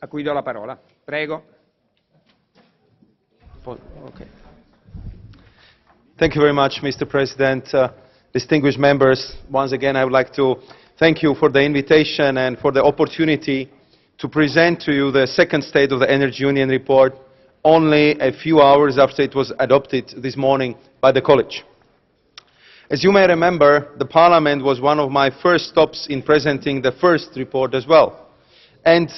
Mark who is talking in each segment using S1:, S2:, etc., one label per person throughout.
S1: a cui do la parola. Prego.
S2: Okay. Thank you very much, Mr. President. Distinguished members, once again I would like to thank you for the invitation and for the opportunity to present to you the second State of the Energy Union report only a few hours after it was adopted this morning by the College. As you may remember, the Parliament was one of my first stops in presenting the first report as well. And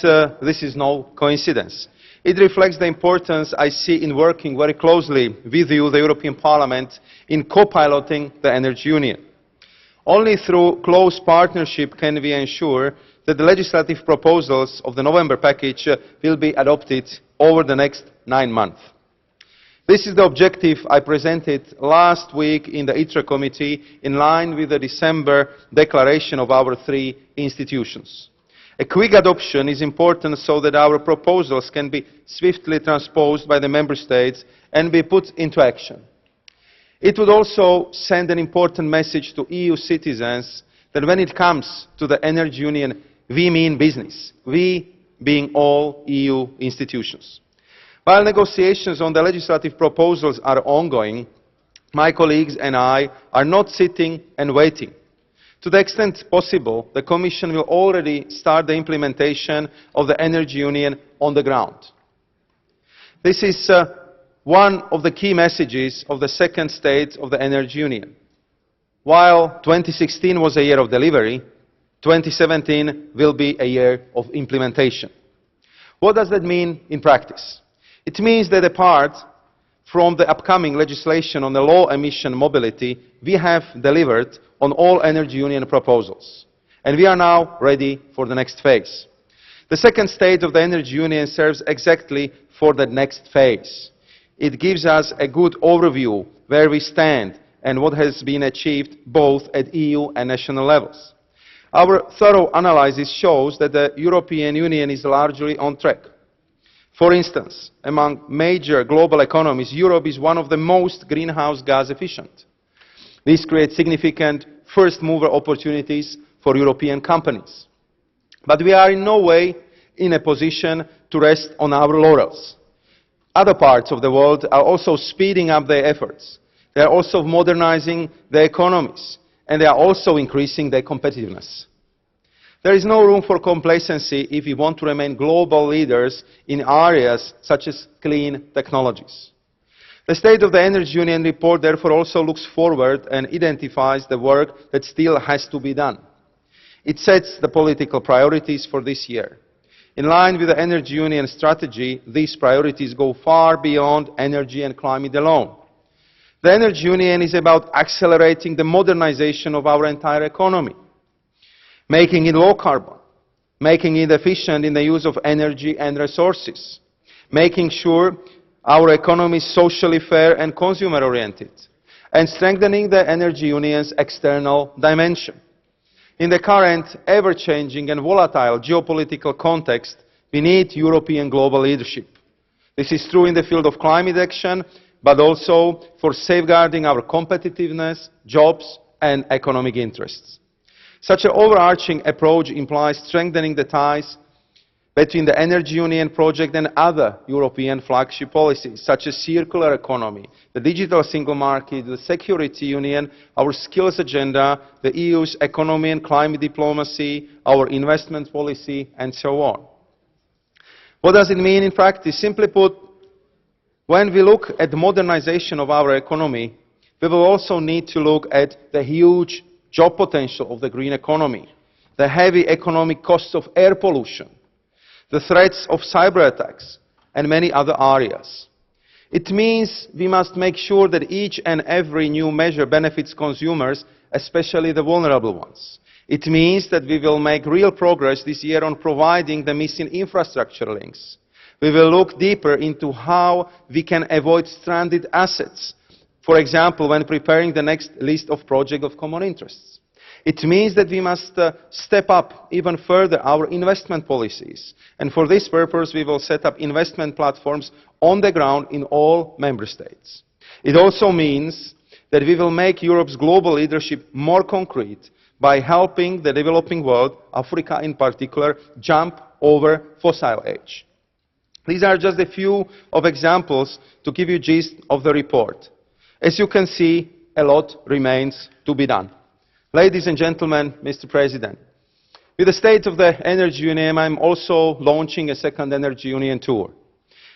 S2: this is no coincidence. It reflects the importance I see in working very closely with you, the European Parliament, in co-piloting the Energy Union. Only through close partnership can we ensure that the legislative proposals of the November package will be adopted over the next 9 months. This is the objective I presented last week in the ITRE committee in line with the December declaration of our three institutions. A quick adoption is important so that our proposals can be swiftly transposed by the Member States and be put into action. It would also send an important message to EU citizens that when it comes to the Energy Union, we mean business, we being all EU institutions. While negotiations on the legislative proposals are ongoing, my colleagues and I are not sitting and waiting. To the extent possible, the Commission will already start the implementation of the Energy Union on the ground. This is one of the key messages of the second State of the Energy Union. While 2016 was a year of delivery, 2017 will be a year of implementation. What does that mean in practice? It means that apart from the upcoming legislation on the low emission mobility, we have delivered on all Energy Union proposals. And we are now ready for the next phase. The second State of the Energy Union serves exactly for the next phase. It gives us a good overview where we stand and what has been achieved both at EU and national levels. Our thorough analysis shows that the European Union is largely on track. For instance, among major global economies, Europe is one of the most greenhouse gas efficient. This creates significant first-mover opportunities for European companies. But we are in no way in a position to rest on our laurels. Other parts of the world are also speeding up their efforts. They are also modernizing their economies, and they are also increasing their competitiveness. There is no room for complacency if we want to remain global leaders in areas such as clean technologies. The State of the Energy Union report therefore also looks forward and identifies the work that still has to be done. It sets the political priorities for this year. In line with the Energy Union strategy, these priorities go far beyond energy and climate alone. The Energy Union is about accelerating the modernization of our entire economy, making it low carbon, making it efficient in the use of energy and resources, making sure our economy is socially fair and consumer-oriented, and strengthening the Energy Union's external dimension. In the current ever-changing and volatile geopolitical context, we need European global leadership. This is true in the field of climate action, but also for safeguarding our competitiveness, jobs, and economic interests. Such an overarching approach implies strengthening the ties between the Energy Union project and other European flagship policies, such as circular economy, the digital single market, the security union, our skills agenda, the EU's economy and climate diplomacy, our investment policy, and so on. What does it mean in practice? Simply put, when we look at the modernization of our economy, we will also need to look at the huge job potential of the green economy, the heavy economic costs of air pollution, the threats of cyber attacks, and many other areas. It means we must make sure that each and every new measure benefits consumers, especially the vulnerable ones. It means that we will make real progress this year on providing the missing infrastructure links. We will look deeper into how we can avoid stranded assets, for example, when preparing the next list of projects of common interests. It means that we must step up even further our investment policies. And for this purpose, we will set up investment platforms on the ground in all member states. It also means that we will make Europe's global leadership more concrete by helping the developing world, Africa in particular, jump over fossil age. These are just a few of examples to give you gist of the report. As you can see, a lot remains to be done. Ladies and gentlemen, Mr. President, with the State of the Energy Union, I'm also launching a second Energy Union tour.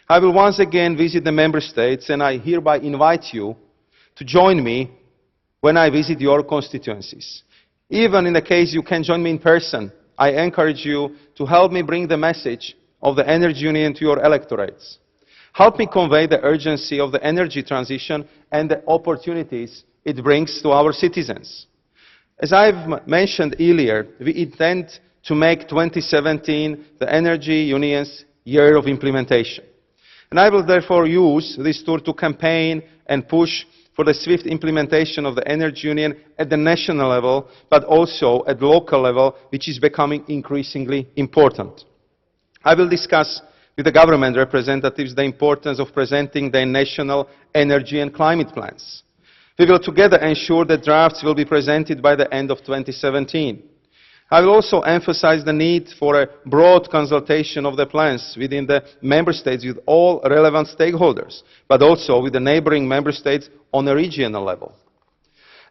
S2: I will once again visit the Member States, and I hereby invite you to join me when I visit your constituencies. Even in the case you can join me in person, I encourage you to help me bring the message of the Energy Union to your electorates. Help me convey the urgency of the energy transition and the opportunities it brings to our citizens. As I've mentioned earlier, we intend to make 2017 the Energy Union's year of implementation. And I will therefore use this tour to campaign and push for the swift implementation of the Energy Union at the national level, but also at the local level, which is becoming increasingly important. I will discuss with the government representatives the importance of presenting their national energy and climate plans. We will together ensure that drafts will be presented by the end of 2017. I will also emphasize the need for a broad consultation of the plans within the Member States with all relevant stakeholders, but also with the neighbouring Member States on a regional level.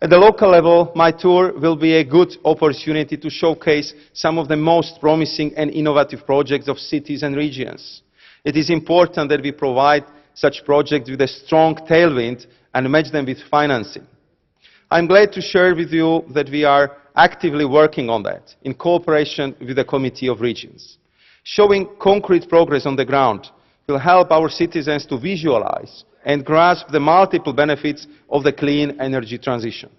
S2: At the local level, my tour will be a good opportunity to showcase some of the most promising and innovative projects of cities and regions. It is important that we provide such projects with a strong tailwind and match them with financing. I am glad to share with you that we are actively working on that in cooperation with the Committee of Regions. Showing concrete progress on the ground will help our citizens to visualize and grasp the multiple benefits of the clean energy transition.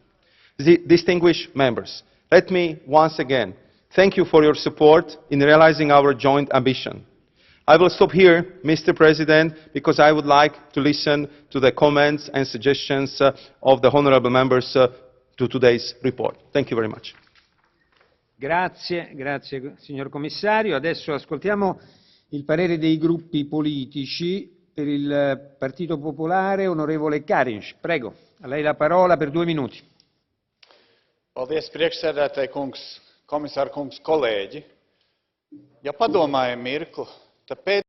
S2: Distinguished members, let me once again thank you for your support in realizing our joint ambition. I will stop here, Mr. President, because I would like to listen to the comments and suggestions of the honourable members to today's report. Thank you very much.
S1: Grazie, grazie signor Commissario. Adesso ascoltiamo il parere dei gruppi politici. Per il Partito Popolare, onorevole Kariņš. Prego, a lei la parola per 2 minuti.
S3: Paldies, priekšsēdētāj kungs, komisār kungs, kolēģi. Ja padomājam mirkli, tad